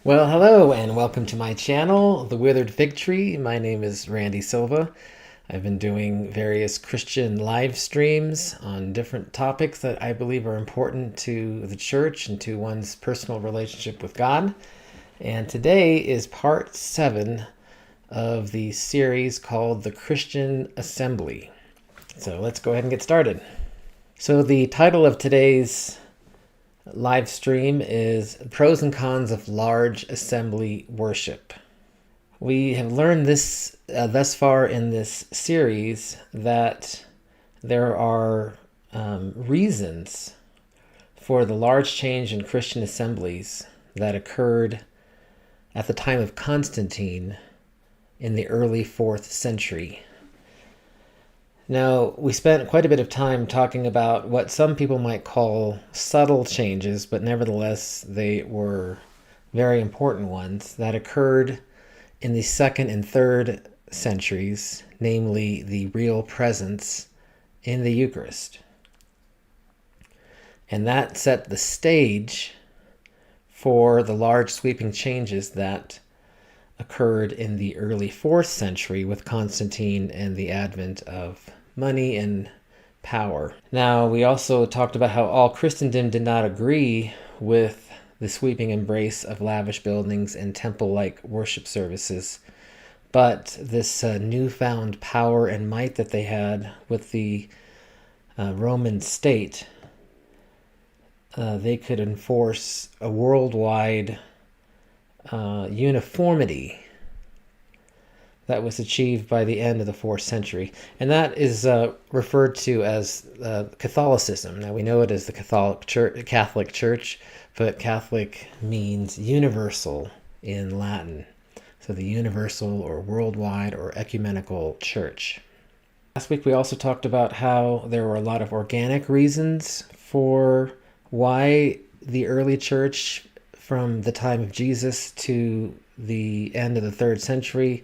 Well, hello and welcome to my channel, The Withered Fig Tree. My name is Randy Silva. I've been doing various Christian live streams on different topics that I believe are important to the church and to one's personal relationship with God. And today is part 7 of the series called The Christian Assembly. So let's go ahead and get started. So the title of today's live stream is Pros and Cons of Large Assembly Worship. We have learned this thus far in this series that there are reasons for the large change in Christian assemblies that occurred at the time of Constantine in the early 4th century. Now, we spent quite a bit of time talking about what some people might call subtle changes, but nevertheless, they were very important ones that occurred in the 2nd and 3rd centuries, namely the real presence in the Eucharist. And that set the stage for the large sweeping changes that occurred in the early 4th century with Constantine and the advent of money and power. Now, we also talked about how all Christendom did not agree with the sweeping embrace of lavish buildings and temple-like worship services, but this newfound power and might that they had with the Roman state, they could enforce a worldwide uniformity that was achieved by the end of the 4th century. And that is referred to as Catholicism. Now, we know it as the Catholic Church, but Catholic means universal in Latin. So the universal or worldwide or ecumenical church. Last week we also talked about how there were a lot of organic reasons for why the early church from the time of Jesus to the end of the 3rd century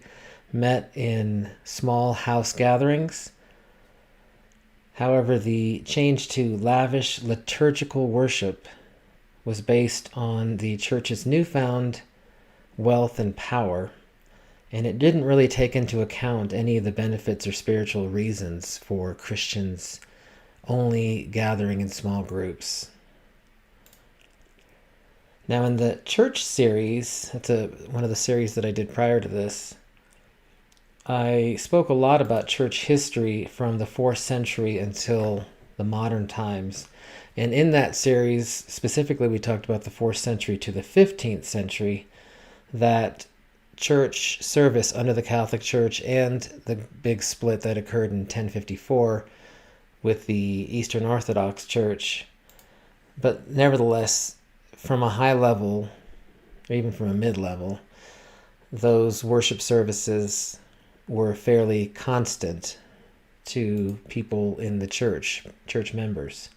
met in small house gatherings. However, the change to lavish liturgical worship was based on the church's newfound wealth and power, and it didn't really take into account any of the benefits or spiritual reasons for Christians only gathering in small groups. Now, in the church series, that's one of the series that I did prior to this, I spoke a lot about church history from the 4th century until the modern times. And in that series, specifically, we talked about the 4th century to the 15th century, that church service under the Catholic Church and the big split that occurred in 1054 with the Eastern Orthodox Church. But nevertheless, from a high level, or even from a mid-level, those worship services were fairly constant to people in the church members.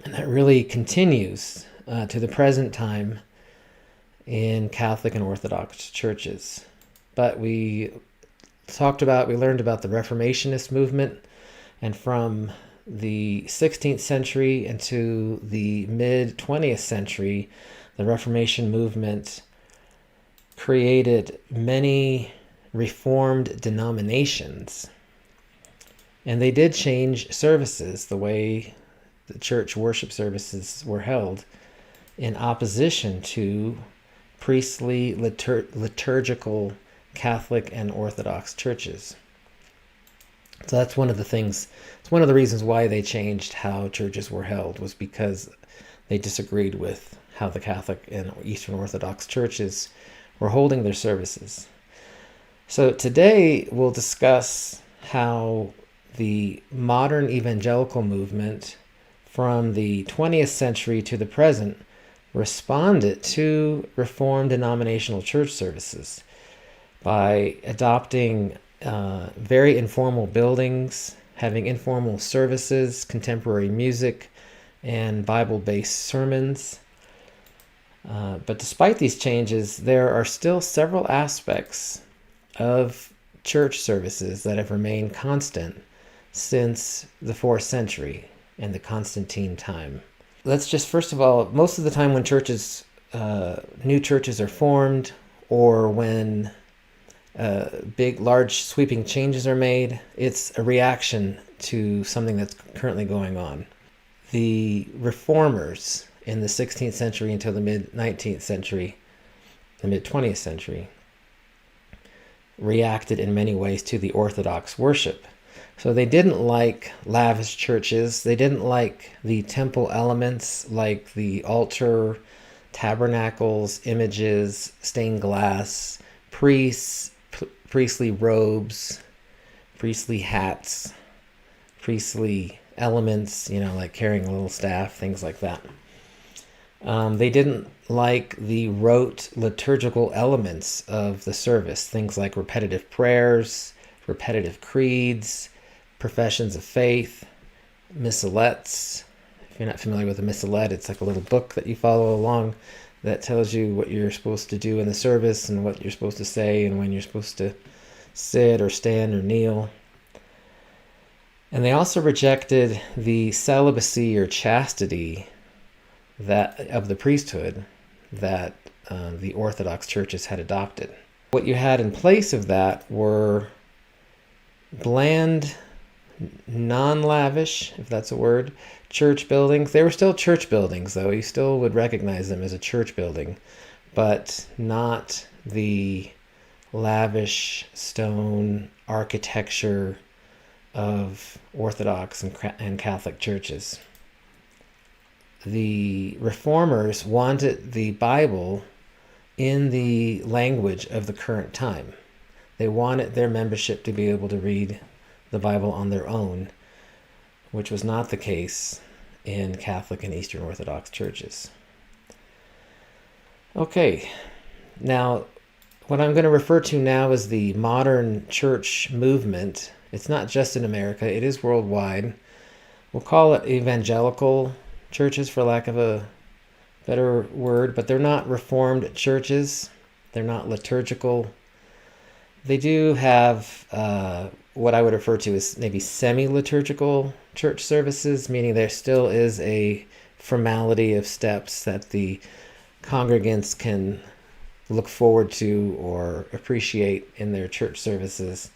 And that really continues to the present time in Catholic and Orthodox churches. But we learned about the Reformationist movement, and from the 16th century into the mid-20th century, the Reformation movement created many Reformed denominations, and they did change services, the way the church worship services were held, in opposition to priestly liturgical Catholic and Orthodox churches. So that's one of the things, it's one of the reasons why they changed how churches were held, was because they disagreed with how the Catholic and Eastern Orthodox churches were holding their services. So today we'll discuss how the modern evangelical movement from the 20th century to the present responded to Reformed denominational church services by adopting very informal buildings, having informal services, contemporary music, and Bible-based sermons. But despite these changes, there are still several aspects of church services that have remained constant since the 4th century and the Constantine time. Let's just, first of all, most of the time when churches new churches are formed, or when big, large, sweeping changes are made, it's a reaction to something that's currently going on. The reformers in the 16th century until the mid-19th century, the mid-20th century, reacted in many ways to the Orthodox worship. So they didn't like lavish churches. They didn't like the temple elements like the altar, tabernacles, images, stained glass, priests, priestly robes, priestly hats, priestly elements, like carrying a little staff, things like that. They didn't like the rote liturgical elements of the service, things like repetitive prayers, repetitive creeds, professions of faith, missalettes. If you're not familiar with a missalette, it's like a little book that you follow along that tells you what you're supposed to do in the service and what you're supposed to say and when you're supposed to sit or stand or kneel. And they also rejected the celibacy or chastity that of the priesthood that the Orthodox churches had adopted. What you had in place of that were bland, non-lavish, if that's a word, church buildings. They were still church buildings, though. You still would recognize them as a church building, but not the lavish stone architecture of Orthodox and Catholic churches. The reformers wanted the Bible in the language of the current time. They wanted their membership to be able to read the Bible on their own, which was not the case in Catholic and Eastern Orthodox churches. Okay, now what I'm going to refer to now is the modern church movement. It's not just in America, it is worldwide. We'll call it evangelical churches, for lack of a better word, but they're not Reformed churches. They're not liturgical. They do have what I would refer to as maybe semi-liturgical church services, meaning there still is a formality of steps that the congregants can look forward to or appreciate in their church services.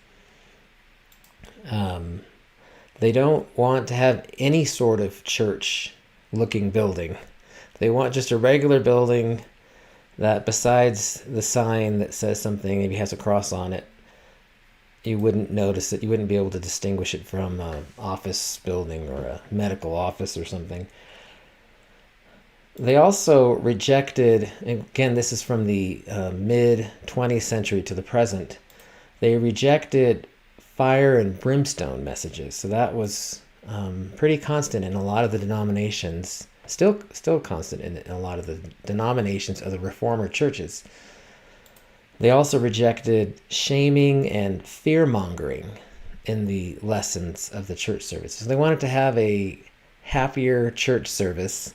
They don't want to have any sort of church-looking building. They want just a regular building that, besides the sign that says something, maybe has a cross on it, you wouldn't notice it. You wouldn't be able to distinguish it from an office building or a medical office or something. They also rejected, again, this is from the mid-20th century to the present, they rejected fire and brimstone messages. So that was pretty constant in a lot of the denominations, still constant in a lot of the denominations of the Reformer churches. They also rejected shaming and fear-mongering in the lessons of the church services. They wanted to have a happier church service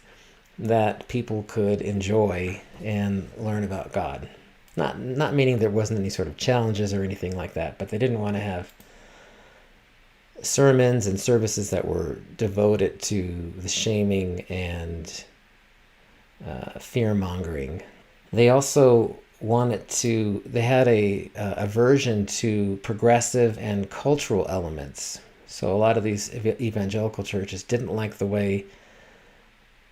that people could enjoy and learn about God. Not meaning there wasn't any sort of challenges or anything like that, but they didn't want to have sermons and services that were devoted to the shaming and fear-mongering. They also they had a aversion to progressive and cultural elements. So a lot of these evangelical churches didn't like the way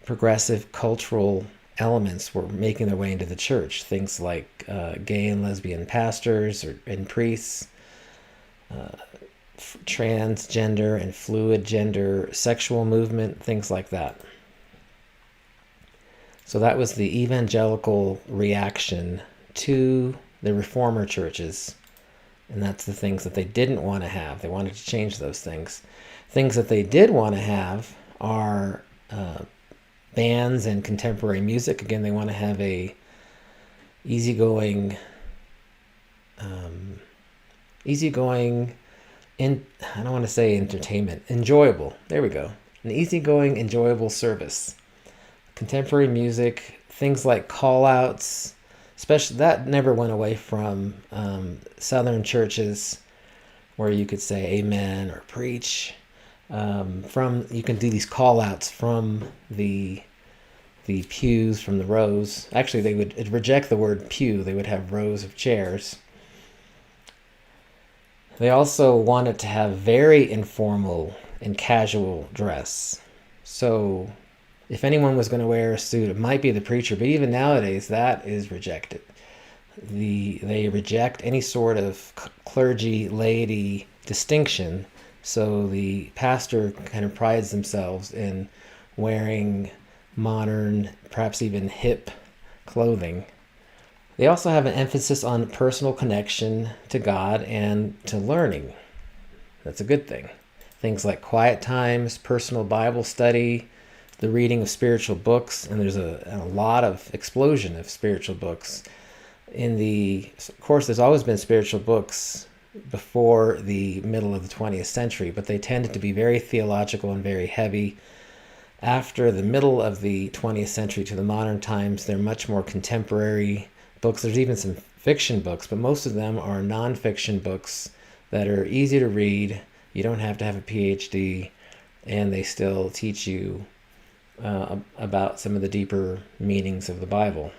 progressive cultural elements were making their way into the church. Things like gay and lesbian pastors and priests, transgender and fluid gender, sexual movement, things like that. So that was the evangelical reaction to the Reformer churches. And that's the things that they didn't want to have. They wanted to change those things. Things that they did want to have are bands and contemporary music. Again, they want to have a easygoing, I don't want to say entertainment, enjoyable. There we go. An easygoing, enjoyable service. Contemporary music, things like call-outs, especially that never went away from Southern churches, where you could say amen or preach. You can do these call-outs from the the pews from the rows. Actually, they would reject the word pew. They would have rows of chairs. They also wanted to have very informal and casual dress. So if anyone was going to wear a suit, it might be the preacher, but even nowadays that is rejected. They reject any sort of clergy laity distinction. So the pastor kind of prides themselves in wearing modern, perhaps even hip clothing. They also have an emphasis on personal connection to God and to learning. That's a good thing. Things like quiet times, personal Bible study, the reading of spiritual books, and there's a lot of explosion of spiritual books. Of course, there's always been spiritual books before the middle of the 20th century, but they tended to be very theological and very heavy. After the middle of the 20th century to the modern times, they're much more contemporary books. There's even some fiction books, but most of them are nonfiction books that are easy to read. You don't have to have a PhD, and they still teach you about some of the deeper meanings of the Bible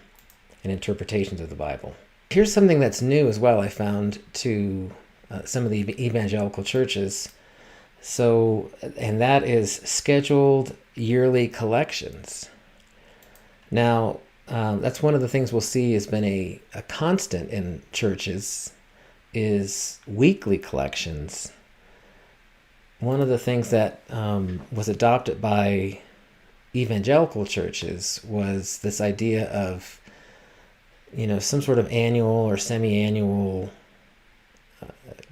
and interpretations of the Bible. Here's something that's new as well, I found, to some of the evangelical churches. And that is scheduled yearly collections. Now, that's one of the things we'll see has been a constant in churches is weekly collections. One of the things that was adopted by evangelical churches was this idea of, some sort of annual or semi-annual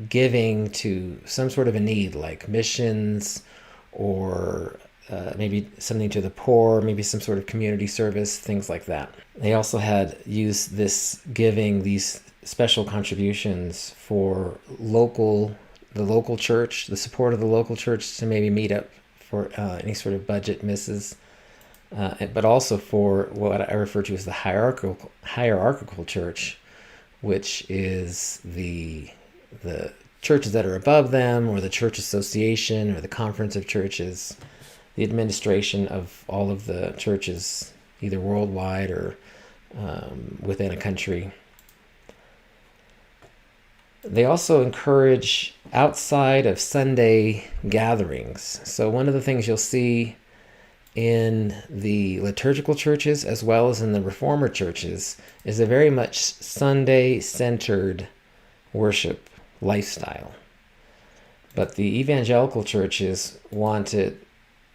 giving to some sort of a need, like missions or maybe something to the poor, maybe some sort of community service, things like that. They also had used this giving, these special contributions for the local church, the support of the local church to maybe meet up for any sort of budget misses, but also for what I refer to as the hierarchical church, which is the churches that are above them, or the church association, or the conference of churches, the administration of all of the churches, either worldwide or within a country. They also encourage outside of Sunday gatherings. So one of the things you'll see in the liturgical churches as well as in the Reformer churches is a very much Sunday-centered worship lifestyle. But the evangelical churches want it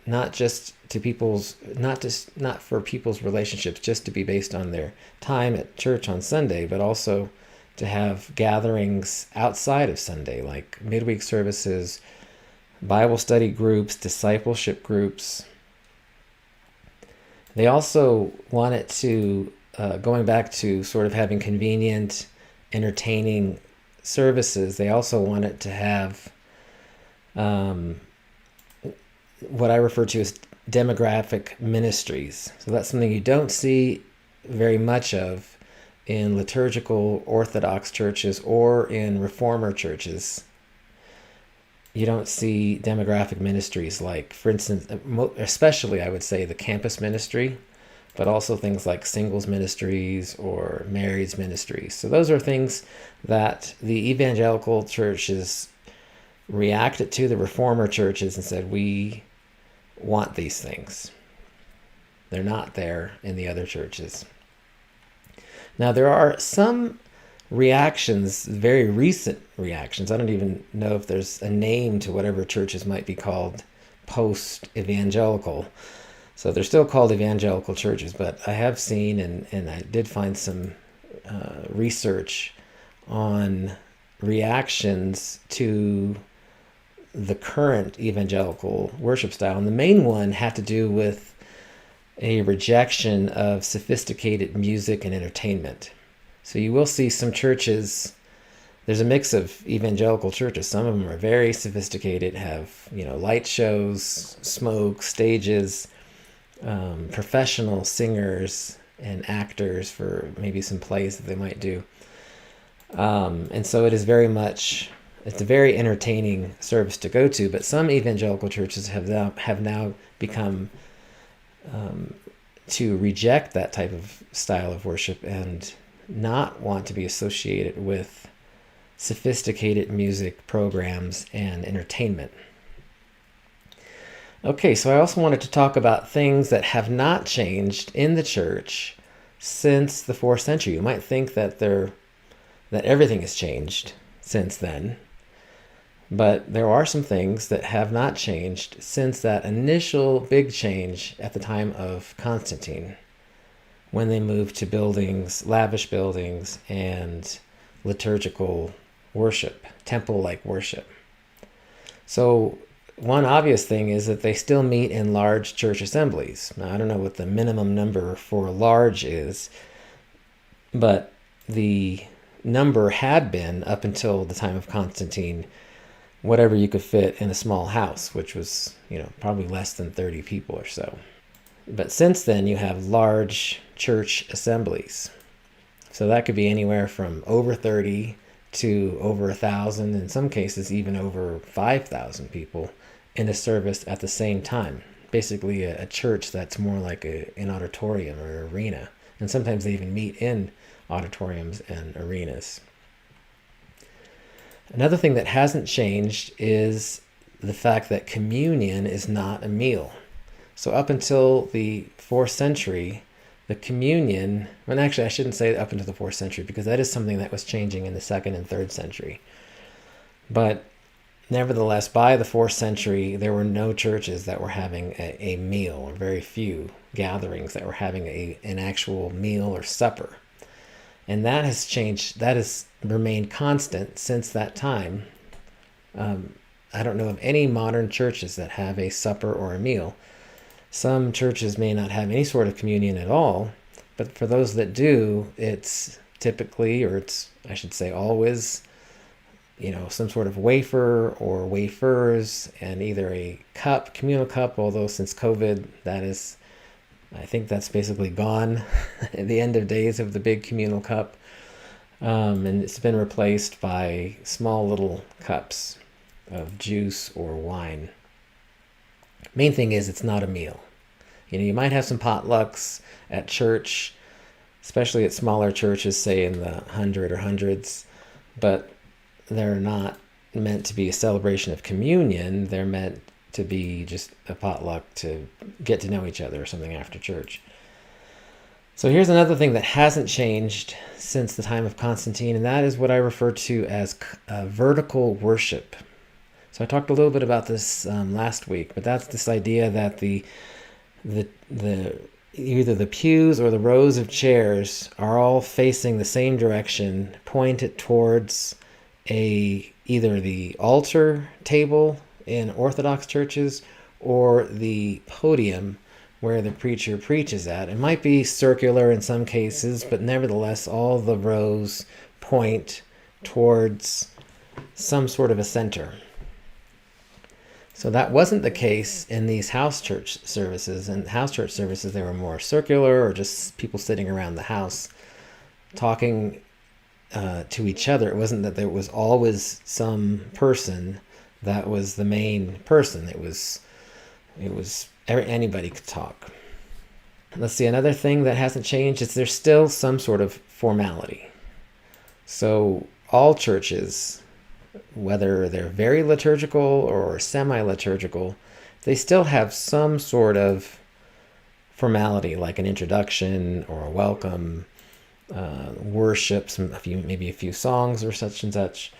not for people's relationships just to be based on their time at church on Sunday, but also to have gatherings outside of Sunday, like midweek services, Bible study groups, discipleship groups. They also want it to, going back to sort of having convenient, entertaining services, they also want it to have what I refer to as demographic ministries. So that's something you don't see very much of in liturgical Orthodox churches or in Reformer churches. You don't see demographic ministries like, for instance, especially I would say the campus ministry, but also things like singles ministries or marrieds ministries. So those are things that the evangelical churches reacted to the Reformer churches and said, we want these things. They're not there in the other churches. Now, there are some reactions, very recent reactions. I don't even know if there's a name to whatever churches might be called post-evangelical. So they're still called evangelical churches, but I have seen, and I did find some research on reactions to the current evangelical worship style. And the main one had to do with a rejection of sophisticated music and entertainment. So you will see some churches, there's a mix of evangelical churches. Some of them are very sophisticated, have, light shows, smoke, stages, professional singers and actors for maybe some plays that they might do. And so it is it's a very entertaining service to go to, but some evangelical churches have now become to reject that type of style of worship and not want to be associated with sophisticated music programs and entertainment. Okay, so I also wanted to talk about things that have not changed in the church since the 4th century. You might think that everything has changed since then, but there are some things that have not changed since that initial big change at the time of Constantine, when they moved to buildings, lavish buildings, and liturgical worship, temple-like worship. So one obvious thing is that they still meet in large church assemblies. Now, I don't know what the minimum number for large is, but the number had been, up until the time of Constantine, whatever you could fit in a small house, which was, probably less than 30 people or so. But since then, you have large church assemblies. So that could be anywhere from over 30 to over 1,000, in some cases even over 5,000 people in a service at the same time. Basically a church that's more like an auditorium or arena. And sometimes they even meet in auditoriums and arenas. Another thing that hasn't changed is the fact that communion is not a meal. So up until the 4th century, the communion, well, actually I shouldn't say up until the 4th century, because that is something that was changing in the 2nd and 3rd century. But nevertheless, by the 4th century, there were no churches that were having a meal, or very few gatherings that were having an actual meal or supper. And that has changed, that has remained constant since that time. I don't know of any modern churches that have a supper or a meal. Some churches may not have any sort of communion at all, but for those that do, it's typically, or it's, I should say always, some sort of wafer or wafers, and either a cup, communal cup, although since COVID, I think that's basically gone at the end of days of the big communal cup. And it's been replaced by small little cups of juice or wine. Main thing is it's not a meal. You might have some potlucks at church, especially at smaller churches, say in the 100 or hundreds, but they're not meant to be a celebration of communion. They're meant to be just a potluck to get to know each other or something after church. So here's another thing that hasn't changed since the time of Constantine, and that is what I refer to as vertical worship. So I talked a little bit about this last week, but that's this idea that the either the pews or the rows of chairs are all facing the same direction, pointed towards either the altar table in Orthodox churches or the podium where the preacher preaches at. It might be circular in some cases, but nevertheless all the rows point towards some sort of a center. So that wasn't the case in these house church services. In house church services, they were more circular, or just people sitting around the house talking to each other. It wasn't that there was always some person that was the main person. It was anybody could talk. Let's see, another thing that hasn't changed is there's still some sort of formality. So all churches, whether they're very liturgical or semi-liturgical, they still have some sort of formality, like an introduction or a welcome, worship, maybe a few songs or such and such,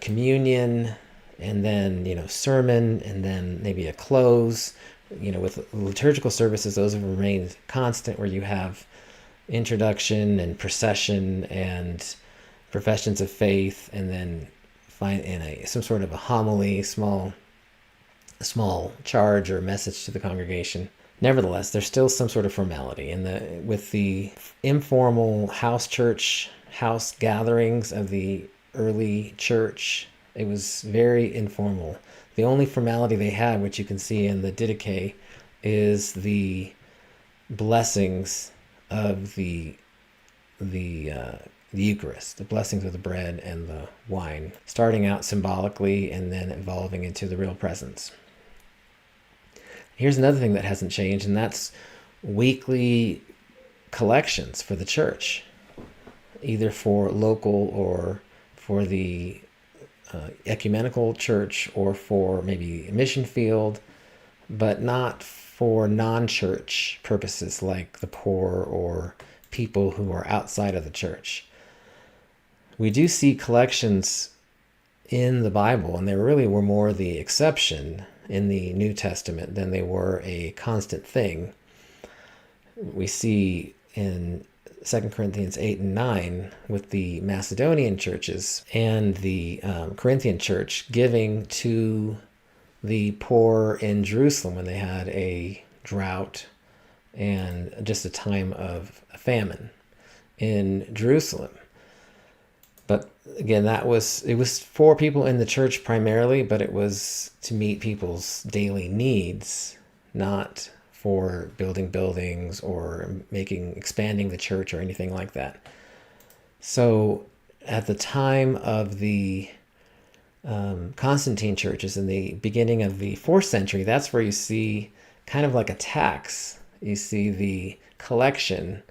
communion, and then sermon, and then maybe a close. With liturgical services, those have remained constant, where you have introduction and procession and professions of faith, and then some sort of a homily, small charge or message to the congregation. Nevertheless, there's still some sort of formality. With the informal house gatherings of the early church, it was very informal. The only formality they had, which you can see in the Didache, is the blessings of the Eucharist, the blessings of the bread and the wine, starting out symbolically and then evolving into the real presence. Here's another thing that hasn't changed, and that's weekly collections for the church, either for local or for the ecumenical church, or for maybe a mission field, but not for non-church purposes like the poor or people who are outside of the church. We do see collections in the Bible, and they really were more the exception in the New Testament than they were a constant thing. We see in 2 Corinthians 8 and 9 with the Macedonian churches and the Corinthian church giving to the poor in Jerusalem when they had a drought and just a time of famine in Jerusalem. But again, it was for people in the church primarily, but it was to meet people's daily needs, not for building buildings or expanding the church or anything like that. So at the time of the Constantine churches in the beginning of the 4th century, that's where you see kind of like a tax. You see the collection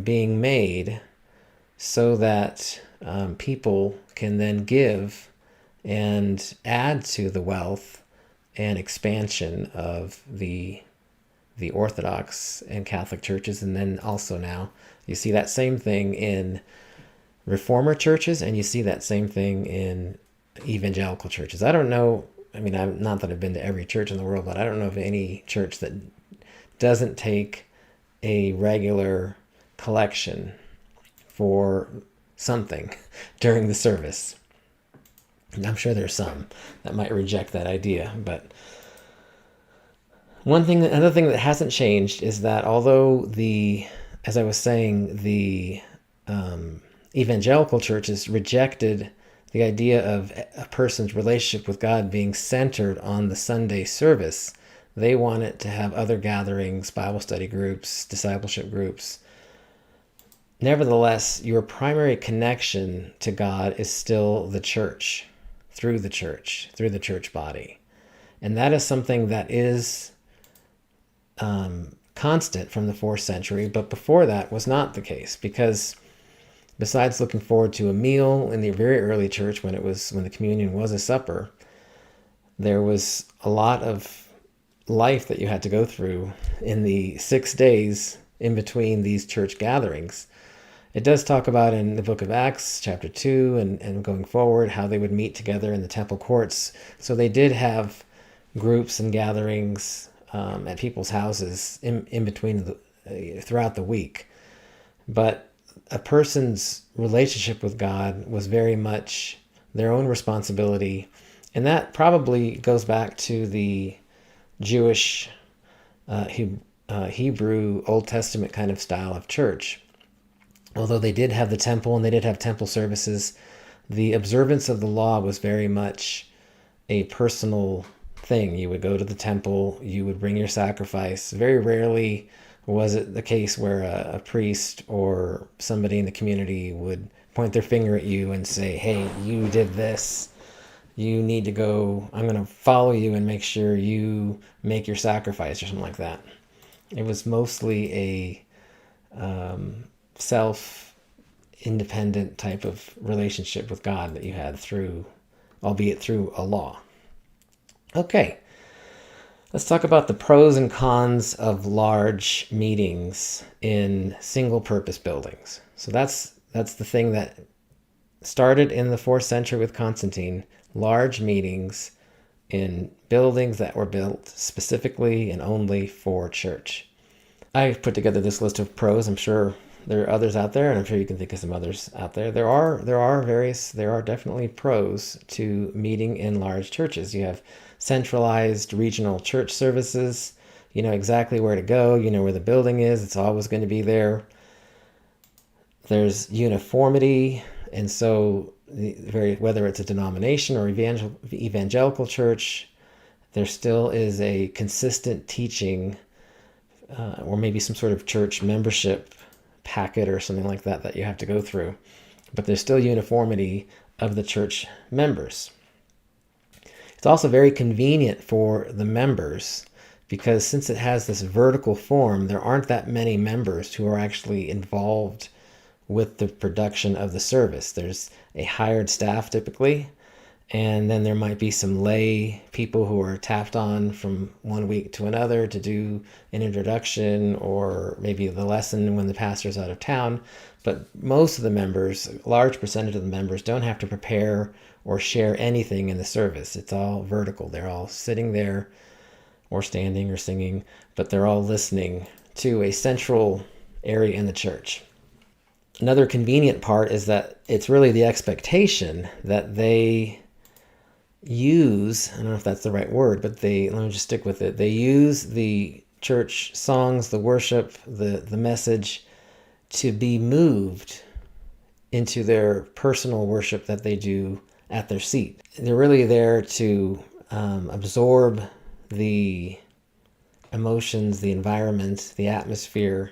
being made so that people can then give and add to the wealth and expansion of the Orthodox and Catholic churches. And then also now you see that same thing in Reformer churches, and you see that same thing in evangelical churches. I don't know, not that I've been to every church in the world, but I don't know of any church that doesn't take a regular collection for something during the service. And I'm sure there's some that might reject that idea, but another thing that hasn't changed is that although as I was saying, the evangelical churches rejected the idea of a person's relationship with God being centered on the Sunday service, they wanted to have other gatherings, Bible study groups, discipleship groups. Nevertheless, your primary connection to God is still the church, through the church body. And that is something that is constant from the 4th century, but before that was not the case, because besides looking forward to a meal in the very early church when the communion was a supper, there was a lot of life that you had to go through in the 6 days in between these church gatherings. It does talk about in the book of Acts, chapter 2, and going forward, how they would meet together in the temple courts. So they did have groups and gatherings at people's houses in between throughout the week. But a person's relationship with God was very much their own responsibility. And that probably goes back to the Jewish, Hebrew, Old Testament kind of style of church. Although they did have the temple and they did have temple services, the observance of the law was very much a personal thing. You would go to the temple, you would bring your sacrifice. Very rarely was it the case where a priest or somebody in the community would point their finger at you and say, hey, you did this. You need to go, I'm going to follow you and make sure you make your sacrifice or something like that. It was mostly a self-independent type of relationship with God that you had albeit through a law. Okay, let's talk about the pros and cons of large meetings in single-purpose buildings. So that's the thing that started in the 4th century with Constantine, large meetings in buildings that were built specifically and only for church. I've put together this list of pros. I'm sure there are others out there, and I'm sure you can think of some others out there. There are definitely pros to meeting in large churches. You have centralized regional church services. You know exactly where to go. You know where the building is. It's always going to be there. There's uniformity, and so whether it's a denomination or evangelical church, there still is a consistent teaching, or maybe some sort of church membership packet or something like that you have to go through. But there's still uniformity of the church members. It's also very convenient for the members because since it has this vertical form, there aren't that many members who are actually involved with the production of the service. There's a hired staff typically, and then there might be some lay people who are tapped on from one week to another to do an introduction or maybe the lesson when the pastor's out of town. But most of the members, a large percentage of the members, don't have to prepare or share anything in the service. It's all vertical. They're all sitting there or standing or singing, but they're all listening to a central area in the church. Another convenient part is that it's really the expectation that they use, I don't know if that's the right word, but let me just stick with it. They use the church songs, the worship, the message to be moved into their personal worship that they do at their seat. They're really there to absorb the emotions, the environment, the atmosphere,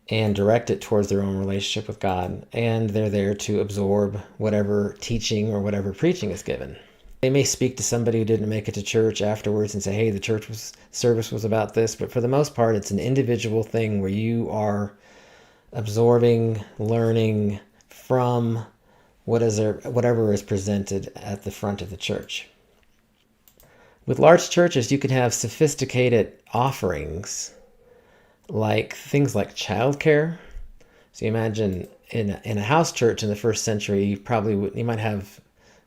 and direct it towards their own relationship with God. And they're there to absorb whatever teaching or whatever preaching is given. They may speak to somebody who didn't make it to church afterwards and say, hey, the service was about this. But for the most part, it's an individual thing where you are absorbing, learning from whatever is presented at the front of the church. With large churches, you can have sophisticated offerings, like things like childcare. So you imagine in a house church in the first century, you might have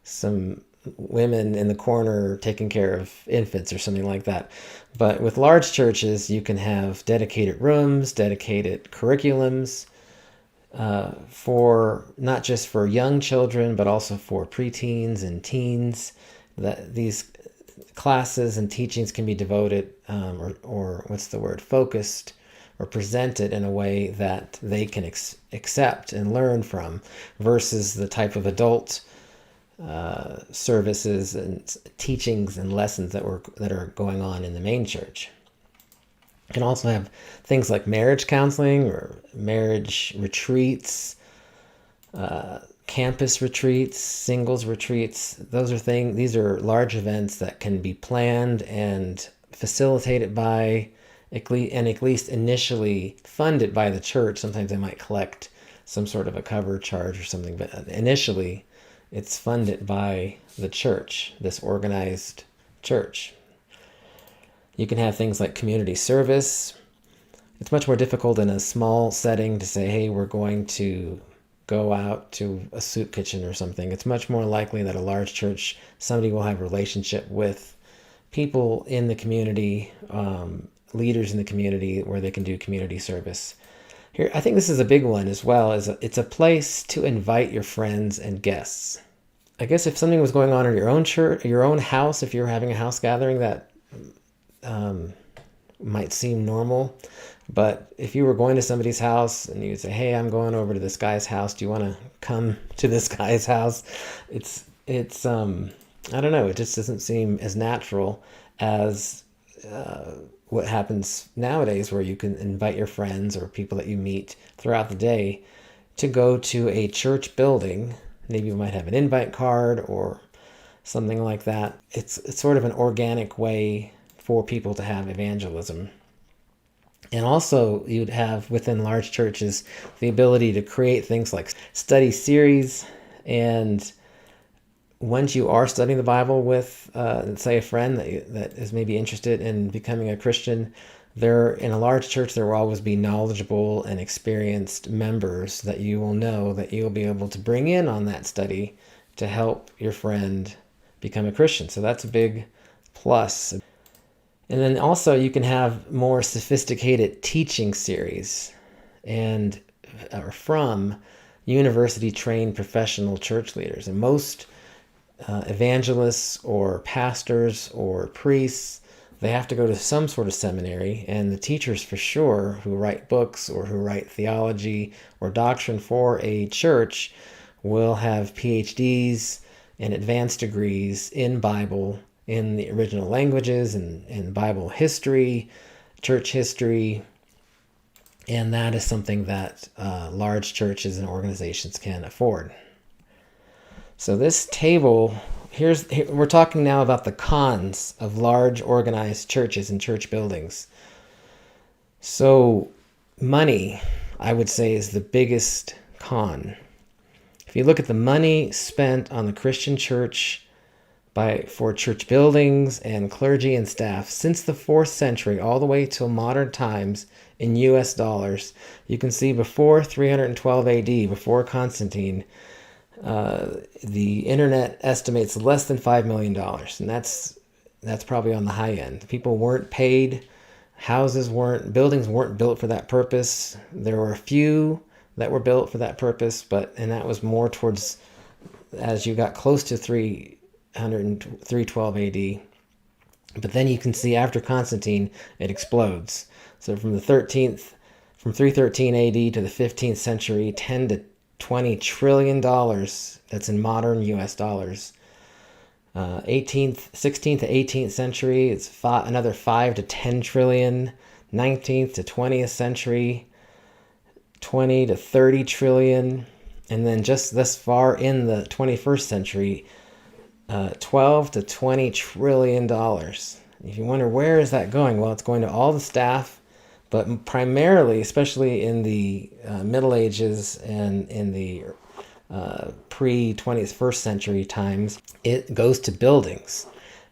some women in the corner taking care of infants or something like that. But with large churches, you can have dedicated rooms, dedicated curriculums for not just for young children, but also for preteens and teens. That these classes and teachings can be devoted or focused or presented in a way that they can accept and learn from, versus the type of adult services and teachings and lessons that are going on in the main church. You can also have things like marriage counseling or marriage retreats, campus retreats, singles retreats. These are large events that can be planned and facilitated by, at least initially funded by the church. Sometimes they might collect some sort of a cover charge or something, but initially it's funded by the church, this organized church. You can have things like community service. It's much more difficult in a small setting to say, hey, we're going to go out to a soup kitchen or something. It's much more likely that a large church, somebody will have a relationship with people in the community, leaders in the community, where they can do community service. Here, I think this is a big one as well. It's a place to invite your friends and guests. I guess if something was going on in your own church, your own house, if you're having a house gathering, that might seem normal. But if you were going to somebody's house and you'd say, hey, I'm going over to this guy's house, do you want to come to this guy's house? It's I don't know, it just doesn't seem as natural as what happens nowadays, where you can invite your friends or people that you meet throughout the day to go to a church building. Maybe you might have an invite card or something like that. It's sort of an organic way for people to have evangelism. And also, you'd have within large churches the ability to create things like study series. And once you are studying the Bible with, say, a friend that is maybe interested in becoming a Christian, in a large church, there will always be knowledgeable and experienced members that you will know that you'll be able to bring in on that study to help your friend become a Christian. So that's a big plus. And then also you can have more sophisticated teaching series or from university-trained professional church leaders. And most evangelists or pastors or priests, they have to go to some sort of seminary, and the teachers for sure who write books or who write theology or doctrine for a church will have PhDs and advanced degrees in Bible, in the original languages, and in Bible history, church history, and that is something that large churches and organizations can afford. So this table we're talking now about the cons of large organized churches and church buildings. So money, I would say, is the biggest con. If you look at the money spent on the Christian church for church buildings and clergy and staff since the 4th century all the way till modern times in US dollars, you can see before 312 AD, before Constantine, the internet estimates less than $5 million, and that's probably on the high end. People weren't paid, buildings weren't built for that purpose. There were a few that were built for that purpose, and that was more towards as you got close to 312 AD. But then you can see after Constantine, it explodes. So from 313 AD to the 15th century, 10 to $20 trillion. That's in modern US dollars. 16th to 18th century, it's another 5 to 10 trillion. 19th to 20th century, 20 to 30 trillion. And then just thus far in the 21st century, 12 to 20 trillion dollars. If you wonder where is that going, well, it's going to all the staff, but primarily, especially in the Middle Ages and in the pre-21st century times, it goes to buildings.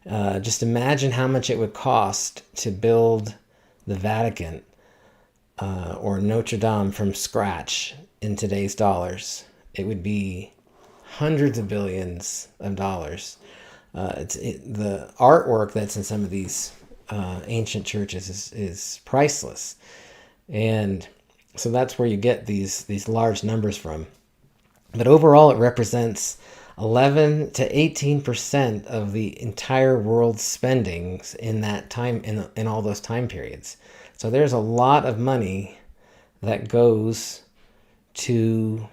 Just imagine how much it would cost to build the Vatican or Notre Dame from scratch in today's dollars. It would be hundreds of billions of dollars. The artwork that's in some of these ancient churches is priceless, and so that's where you get these large numbers from. But overall, it represents 11 to 18% of the entire world's spendings in that time, in all those time periods. So there's a lot of money that goes to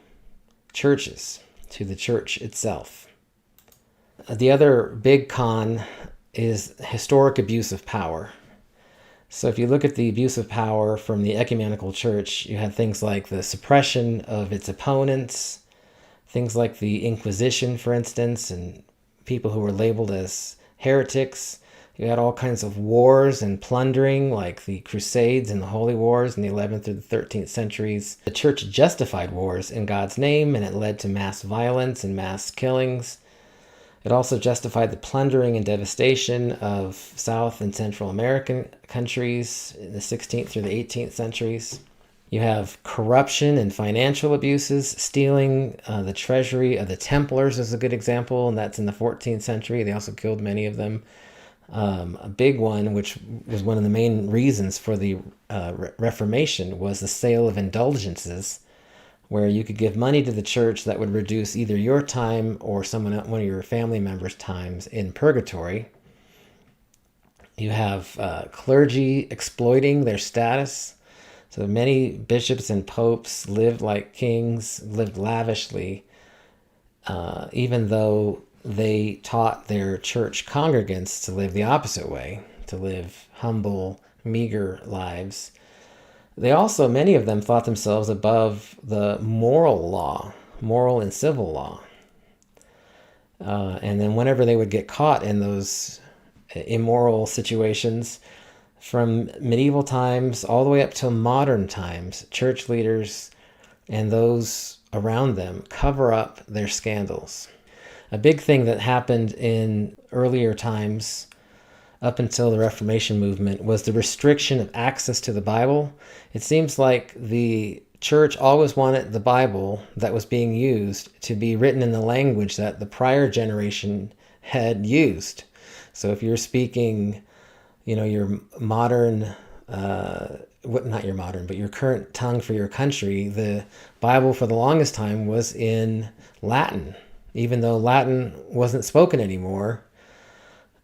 churches, to the church itself. The other big con is historic abuse of power. So if you look at the abuse of power from the ecumenical church, you had things like the suppression of its opponents, things like the Inquisition, for instance, and people who were labeled as heretics. You had all kinds of wars and plundering, like the Crusades and the Holy Wars in the 11th through the 13th centuries. The church justified wars in God's name, and it led to mass violence and mass killings. It also justified the plundering and devastation of South and Central American countries in the 16th through the 18th centuries. You have corruption and financial abuses. Stealing the treasury of the Templars is a good example, and that's in the 14th century. They also killed many of them. A big one, which was one of the main reasons for the Reformation, was the sale of indulgences, where you could give money to the church that would reduce either your time or one of your family members' times in purgatory. You have clergy exploiting their status. So many bishops and popes lived like kings, lived lavishly, even though they taught their church congregants to live the opposite way, to live humble, meager lives. They also, many of them, thought themselves above the moral and civil law. And then whenever they would get caught in those immoral situations, from medieval times all the way up till modern times, church leaders and those around them cover up their scandals. A big thing that happened in earlier times, up until the Reformation movement, was the restriction of access to the Bible. It seems like the church always wanted the Bible that was being used to be written in the language that the prior generation had used. So if you're speaking, your modern, not your modern, but your current tongue for your country, the Bible for the longest time was in Latin, even though Latin wasn't spoken anymore.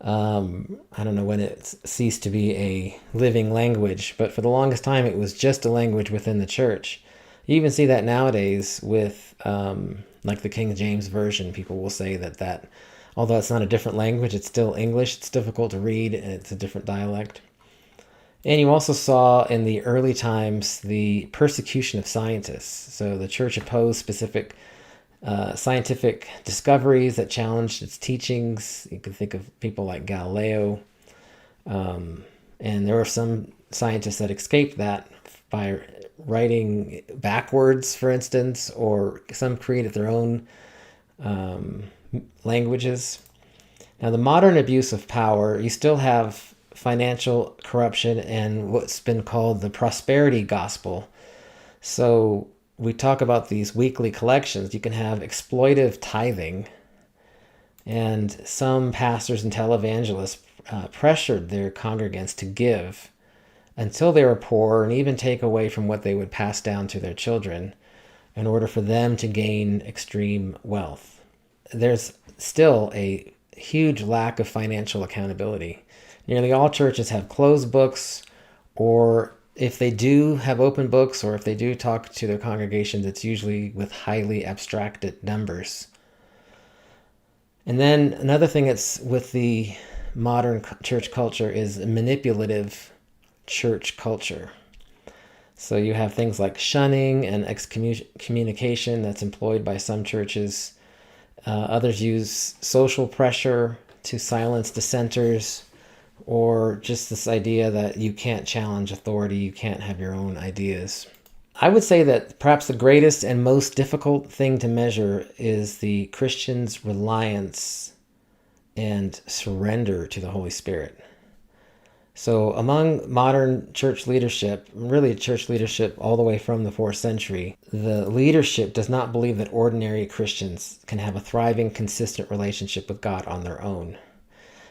I don't know when it ceased to be a living language, but for the longest time it was just a language within the church. You even see that nowadays with like the King James Version. People will say that although it's not a different language, it's still English. It's difficult to read, and it's a different dialect. And you also saw in the early times the persecution of scientists. So the church opposed specific scientific discoveries that challenged its teachings. You can think of people like Galileo. And there were some scientists that escaped that by writing backwards, for instance, or some created their own languages. Now, the modern abuse of power, you still have financial corruption and what's been called the prosperity gospel. So we talk about these weekly collections. You can have exploitive tithing, and some pastors and televangelists pressured their congregants to give until they were poor and even take away from what they would pass down to their children in order for them to gain extreme wealth. There's still a huge lack of financial accountability. Nearly all churches have closed books, or if they do have open books, or if they do talk to their congregations, it's usually with highly abstracted numbers. And then another thing that's with the modern church culture is manipulative church culture. So you have things like shunning and excommunication that's employed by some churches. Others use social pressure to silence dissenters, or just this idea that you can't challenge authority, you can't have your own ideas. I would say that perhaps the greatest and most difficult thing to measure is the Christian's reliance and surrender to the Holy Spirit. So among modern church leadership, really church leadership all the way from the 4th century, the leadership does not believe that ordinary Christians can have a thriving, consistent relationship with God on their own.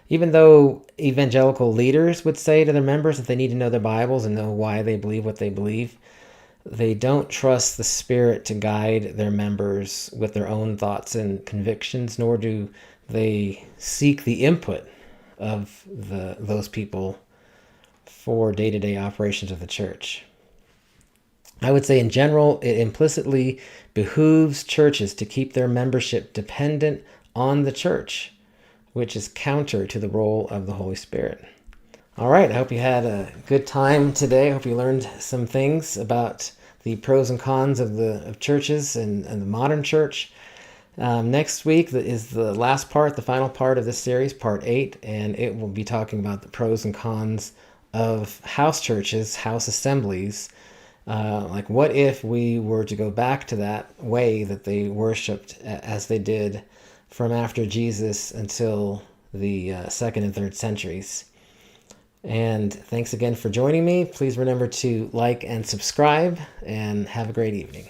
Even though evangelical leaders would say to their members that they need to know their Bibles and know why they believe what they believe, they don't trust the Spirit to guide their members with their own thoughts and convictions, nor do they seek the input of those people for day-to-day operations of the church. I would say in general, it implicitly behooves churches to keep their membership dependent on the church, which is counter to the role of the Holy Spirit. All right, I hope you had a good time today. I hope you learned some things about the pros and cons of churches and the modern church. Next week is the last part, the final part of this series, part 8, and it will be talking about the pros and cons of house churches, house assemblies. Like, what if we were to go back to that way that they worshipped as they did from after Jesus until the 2nd and 3rd centuries. And thanks again for joining me. Please remember to like and subscribe, and have a great evening.